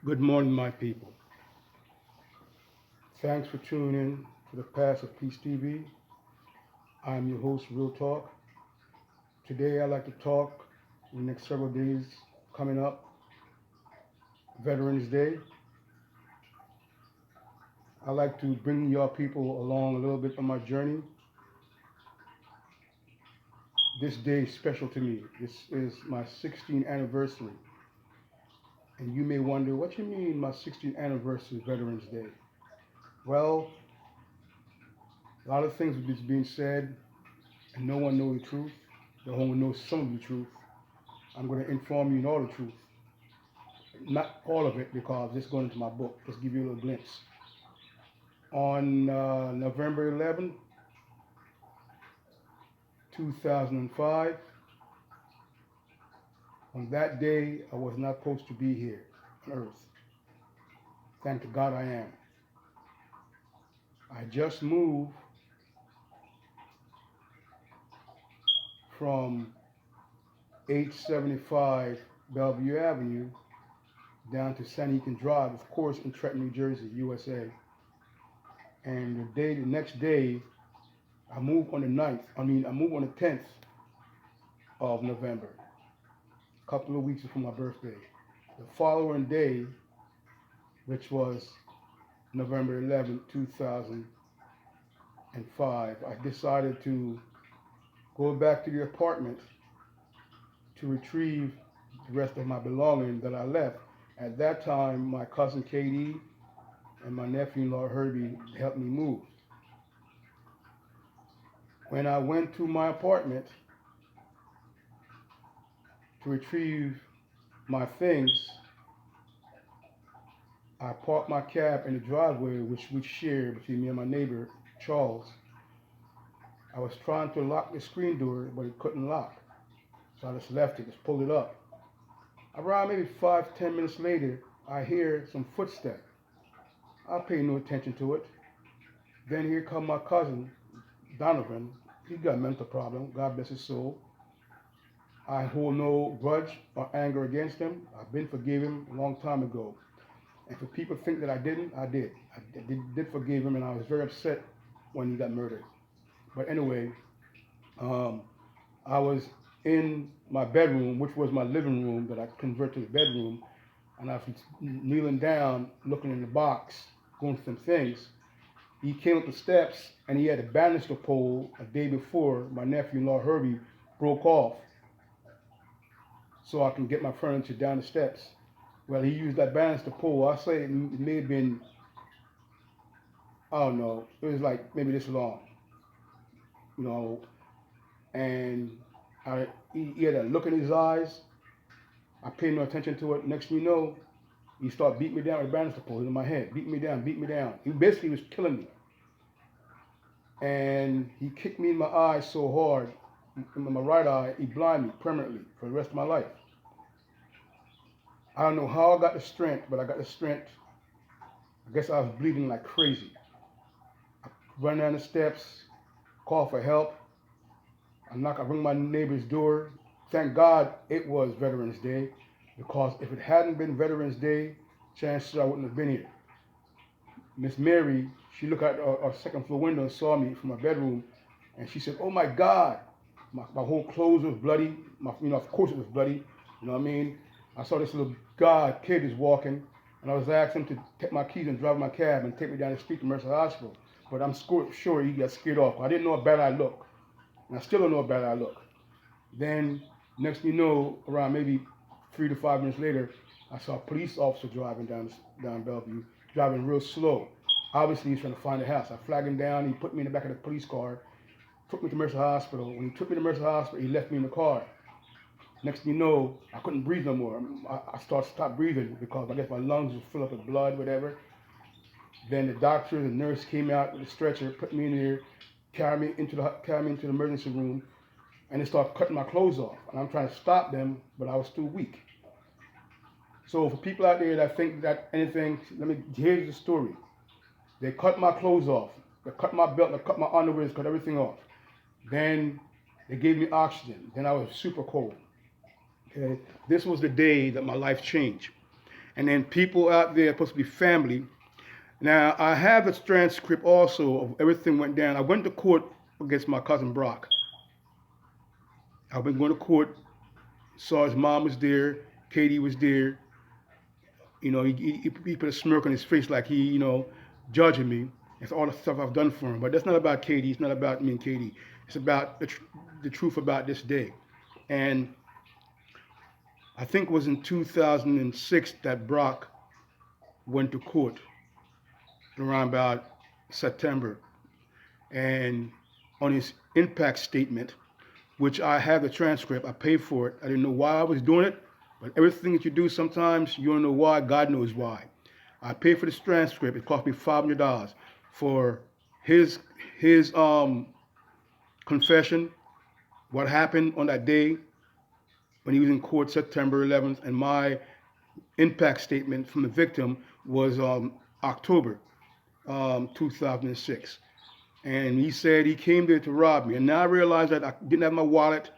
Good morning, my people. Thanks for tuning in to the Path of Peace TV. I'm your host, Real Talk. Today, I'd like to talk in the next several days coming up, Veterans Day. I'd like to bring your people along a little bit on my journey. This day is special to me. This is my 16th anniversary. And you may wonder, what you mean, my 16th anniversary, Veterans Day? Well, a lot of things is being said, and no one knows the truth. No one knows some of the truth. I'm going to inform you in all the truth. Not all of it because it's going into my book. Just give you a little glimpse. On November 11, 2005, on that day, I was not supposed to be here on earth. Thank God I am. I just moved from 875 Bellevue Avenue down to Sanhican Drive, of course, in Trenton, New Jersey, USA. And the next day, I moved on the 9th. I moved on the 10th of November, a couple of weeks before my birthday. The following day, which was November 11, 2005, I decided to go back to the apartment to retrieve the rest of my belongings that I left. At that time, my cousin Katie and my nephew-in-law Herbie helped me move. When I went to my apartment to retrieve my things, I parked my cab in the driveway, which we share between me and my neighbor, Charles. I was trying to lock the screen door, but it couldn't lock. So I just left it, just pulled it up. Around maybe 5, 10 minutes later, I hear some footsteps. I pay no attention to it. Then here come my cousin, Donovan. He got a mental problem, God bless his soul. I hold no grudge or anger against him. I've been forgiven a long time ago. And for people to think that I didn't, I did. I did forgive him, and I was very upset when he got murdered. But anyway, I was in my bedroom, which was my living room that I converted to the bedroom, and I was kneeling down, looking in the box, going through some things. He came up the steps, and he had a banister pole a day before my nephew-in-law Herbie broke off, so I can get my furniture down the steps. Well, he used that banister pole. I say it may have been, I don't know, it was like maybe this long, you know, and he had a look in his eyes. I paid no attention to it. Next thing you know, he started beating me down with a banister pole in my head, beating me down, beating me down. He basically was killing me. And he kicked me in my eye so hard, in my right eye, he blinded me permanently for the rest of my life. I don't know how I got the strength, but I got the strength. I guess I was bleeding like crazy. I run down the steps, call for help. I ring my neighbor's door. Thank God it was Veterans Day, because if it hadn't been Veterans Day, chances I wouldn't have been here. Miss Mary, she looked out our second floor window and saw me from my bedroom, and she said, "Oh my God, my whole clothes was bloody. Of course it was bloody. You know what I mean? I saw this little kid is walking, and I was asking him to take my keys and drive my cab and take me down the street to Mercer Hospital. But I'm sure he got scared off. I didn't know how bad I look, and I still don't know how bad I look. Then next thing you know, around maybe 3 to 5 minutes later, I saw a police officer driving down Bellevue, driving real slow. Obviously, he's trying to find the house. I flagged him down. He put me in the back of the police car, took me to Mercer Hospital. When he took me to Mercer Hospital, he left me in the car. Next thing you know, I couldn't breathe no more. I stopped breathing because I guess my lungs were full up with blood, whatever. Then the doctor, the nurse came out with a stretcher, put me in there, carried me into the emergency room, and they started cutting my clothes off. And I'm trying to stop them, but I was too weak. So for people out there that think that anything, here's the story. They cut my clothes off. They cut my belt, they cut my underwear, they cut everything off. Then they gave me oxygen. Then I was super cold. Okay, this was the day that my life changed. And then people out there supposed to be family. Now, I have a transcript also of everything went down. I went to court against my cousin Brock. I've been going to court. Saw his mom was there. Katie was there. He put a smirk on his face like he, judging me. It's all the stuff I've done for him. But that's not about Katie. It's not about me and Katie. It's about the truth about this day. And I think it was in 2006 that Brock went to court around about September. And on his impact statement, which I have the transcript, I paid for it. I didn't know why I was doing it, but everything that you do sometimes, you don't know why, God knows why. I paid for this transcript. It cost me $500 for his confession, what happened on that day when he was in court September 11th, and my impact statement from the victim was October 2006. And he said he came there to rob me. And now I realized that I didn't have my wallet,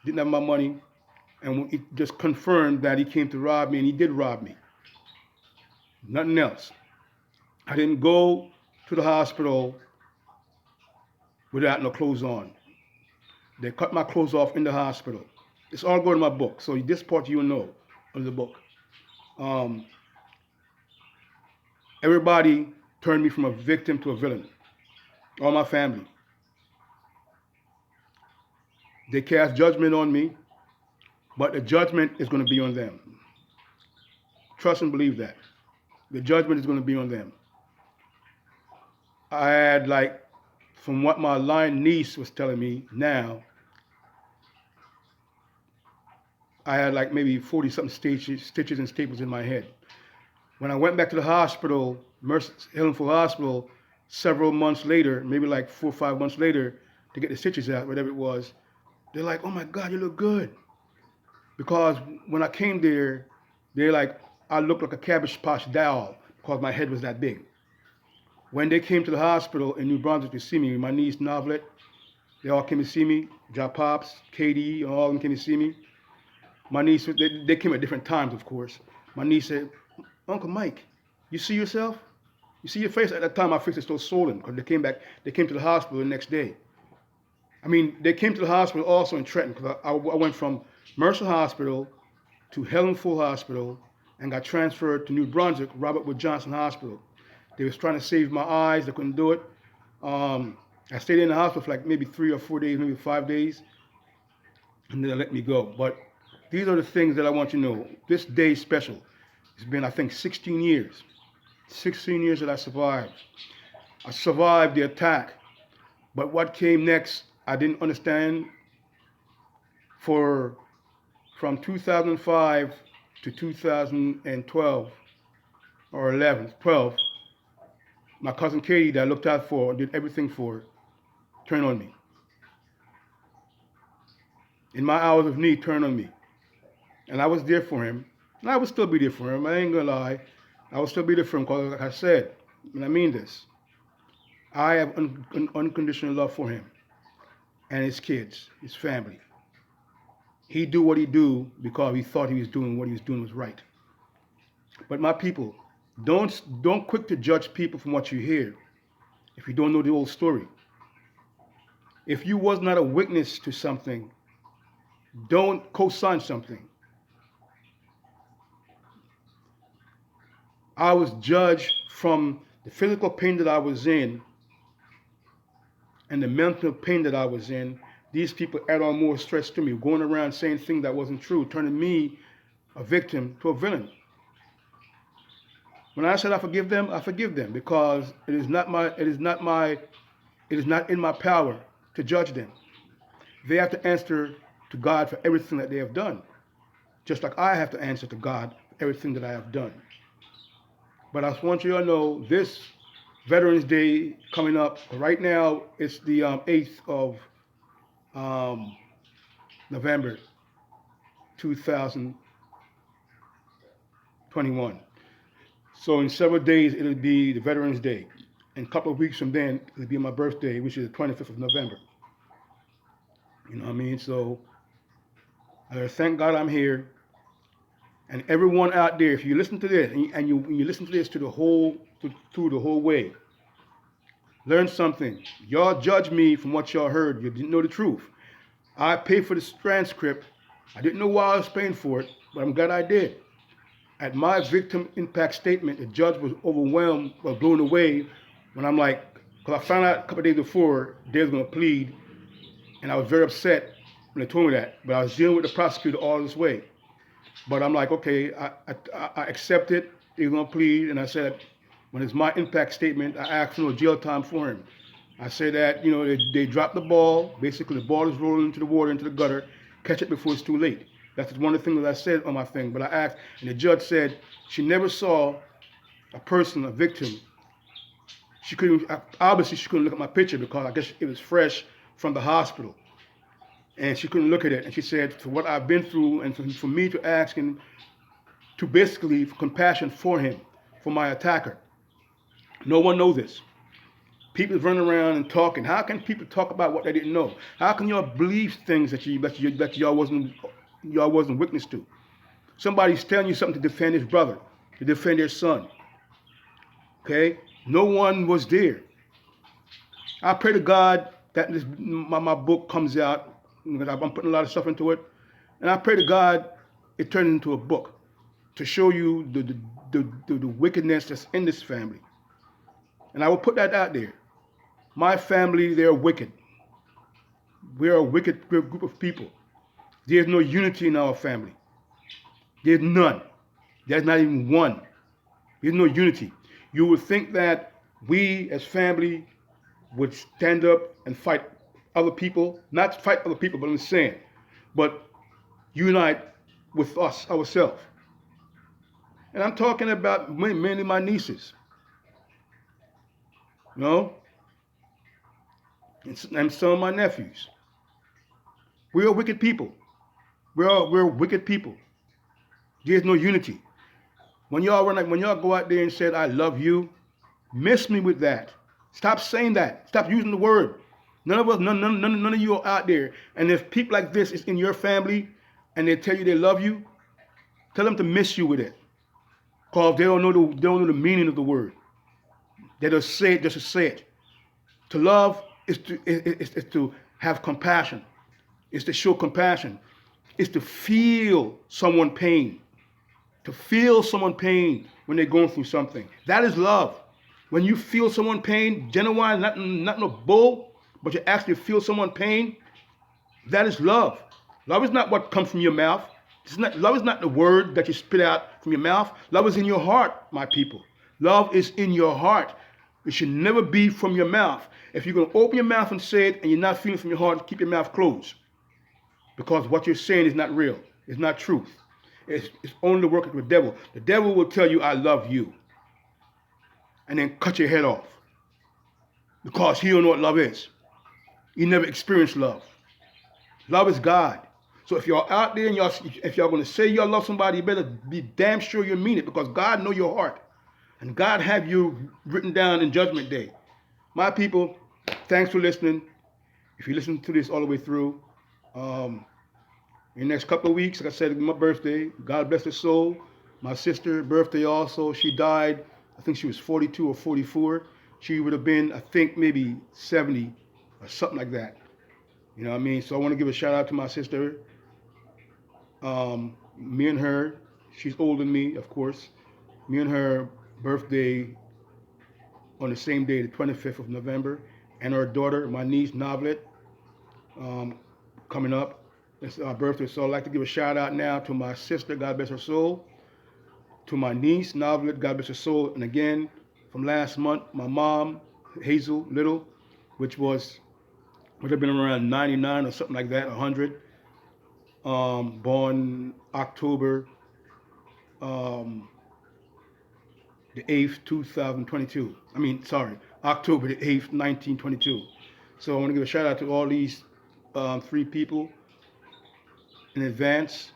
didn't have my money, and it just confirmed that he came to rob me, and he did rob me. Nothing else. I didn't go to the hospital without no clothes on. They cut my clothes off in the hospital. It's all going in my book, so this part you'll know of the book. Everybody turned me from a victim to a villain. All my family. They cast judgment on me, but the judgment is going to be on them. Trust and believe that. The judgment is going to be on them. I had, from what my lying niece was telling me now, I had maybe 40-something stitches and staples in my head. When I went back to the hospital, Mercy Hillingford Hospital, several months later, maybe 4 or 5 months later, to get the stitches out, whatever it was, they're like, "Oh my God, you look good." Because when I came there, they're like, I looked like a Cabbage Patch doll because my head was that big. When they came to the hospital in New Brunswick to see me, my niece Novelet, they all came to see me. Ja Pops, Katie, all of them came to see me. My niece, they came at different times, of course. My niece said, "Uncle Mike, you see yourself? You see your face?" At that time, my face was still swollen because they came to the hospital the next day. I mean, they came to the hospital also in Trenton because I went from Mercer Hospital to Hillingford Hospital and got transferred to New Brunswick, Robert Wood Johnson Hospital. They was trying to save my eyes. They couldn't do it. I stayed in the hospital for maybe 3 or 4 days, maybe 5 days, and then they let me go. But these are the things that I want you to know. This day is special. It's been, I think, 16 years. 16 years that I survived. I survived the attack. But what came next, I didn't understand. From 2005 to 2012 or 12, my cousin Katie that I looked out for and did everything for turned on me. In my hours of need, turned on me. And I was there for him. And I would still be there for him. I ain't gonna lie. I will still be there for him because, like I said, and I mean this, I have unconditional love for him and his kids, his family. He do what he do because he thought he was doing what he was doing was right. But my people, don't quick to judge people from what you hear if you don't know the whole story. If you was not a witness to something, don't co-sign something. I was judged from the physical pain that I was in and the mental pain that I was in. These people add on more stress to me, going around saying things that wasn't true, turning me, a victim, to a villain. When I said I forgive them because it is not in my power to judge them. They have to answer to God for everything that they have done, just like I have to answer to God for everything that I have done. But I just want you to know this Veterans Day coming up. Right now, it's the 8th of November 2021. So in several days, it'll be the Veterans Day. And a couple of weeks from then, it'll be my birthday, which is the 25th of November. You know what I mean? So thank God I'm here. And everyone out there, if you listen to this and you listen to this to the whole through the whole way, learn something. Y'all judge me from what y'all heard. You didn't know the truth. I paid for this transcript. I didn't know why I was paying for it, but I'm glad I did. At my victim impact statement, the judge was overwhelmed or blown away when I'm like, because I found out a couple of days before they was going to plead, and I was very upset when they told me that. But I was dealing with the prosecutor all this way. But I'm like, okay, I accept it. They're going to plead, and I said, when it's my impact statement, I asked for no jail time for him. I said that, they dropped the ball. Basically, the ball is rolling into the water, into the gutter. Catch it before it's too late. That's one of the things that I said on my thing. But I asked, and the judge said she never saw a person, a victim. She couldn't look at my picture because I guess it was fresh from the hospital. And she couldn't look at it. And she said, for what I've been through, and for me to ask him to basically for compassion for him, for my attacker. No one knows this. People running around and talking. How can people talk about what they didn't know? How can y'all believe things that y'all wasn't witness to? Somebody's telling you something to defend his brother, to defend their son. Okay? No one was there. I pray to God that my book comes out. I'm putting a lot of stuff into it. And I pray to God it turns into a book to show you the wickedness that's in this family. And I will put that out there. My family, they're wicked. We're a wicked group of people. There's no unity in our family. There's none. There's not even one. There's no unity. You would think that we as family would stand up and fight other people. Not fight other people, but I'm saying, but unite with us, ourselves. And I'm talking about mainly my nieces. And some of my nephews. We are wicked people. We're wicked people. There's no unity. When y'all go out there and said, I love you, miss me with that. Stop saying that. Stop using the word. None of you are out there. And if people like this is in your family and they tell you they love you, tell them to miss you with it. Because they don't know the meaning of the word. They just say it just to say it. To love is to have compassion. It's to show compassion. It's to feel someone's pain. To feel someone's pain when they're going through something. That is love. When you feel someone's pain, genuine, not no bull, but you actually feel someone's pain, that is love. Love is not what comes from your mouth. Love is not the word that you spit out from your mouth. Love is in your heart, my people. Love is in your heart. It should never be from your mouth. If you're going to open your mouth and say it and you're not feeling from your heart, keep your mouth closed. Because what you're saying is not real. It's not truth. It's only the work of the devil. The devil will tell you, I love you. And then cut your head off. Because he don't know what love is. He never experienced love. Love is God. So if y'all out there and if y'all going to say y'all love somebody, you better be damn sure you mean it. Because God know your heart. And God have you written down in Judgment Day. My people, thanks for listening. If you listen to this all the way through, in the next couple of weeks, like I said, my birthday, God bless her soul. My sister, birthday also, she died, I think she was 42 or 44. She would have been, I think, maybe 70 or something like that. You know what I mean? So I want to give a shout out to my sister. Me and her, she's older than me, of course. Me and her birthday on the same day, the 25th of November. And her daughter, my niece, Novlet, coming up. It's our birthday, so I'd like to give a shout out now to my sister, God bless her soul, to my niece, Novlet, God bless her soul, and again, from last month, my mom, Hazel Little, which would have been around 99 or something like that, 100, born October the 8th, 2022. October the 8th, 1922. So I want to give a shout out to all these 3 people in advance.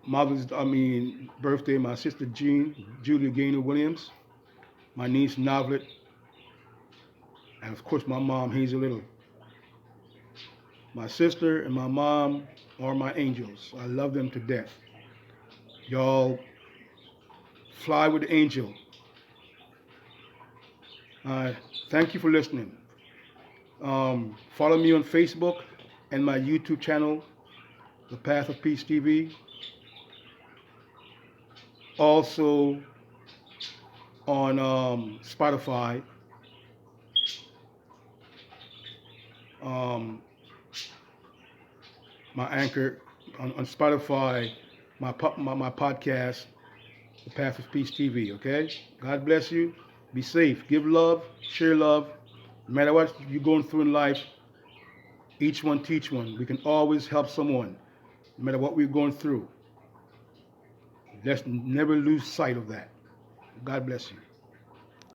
Birthday, my sister Julia Gaynor Williams, my niece Novlet, and of course my mom Hazel Little. My sister and my mom are my angels. I love them to death. Y'all fly with the angel. Thank you for listening. Follow me on Facebook and my YouTube channel, The Path of Peace TV. Also on Spotify, um, my anchor on Spotify, my podcast, The Path of Peace TV. Okay. God bless you. Be safe. Give love. Share love. No matter what you're going through in life, each one teach one. We can always help someone, no matter what we're going through. Let's never lose sight of that. God bless you.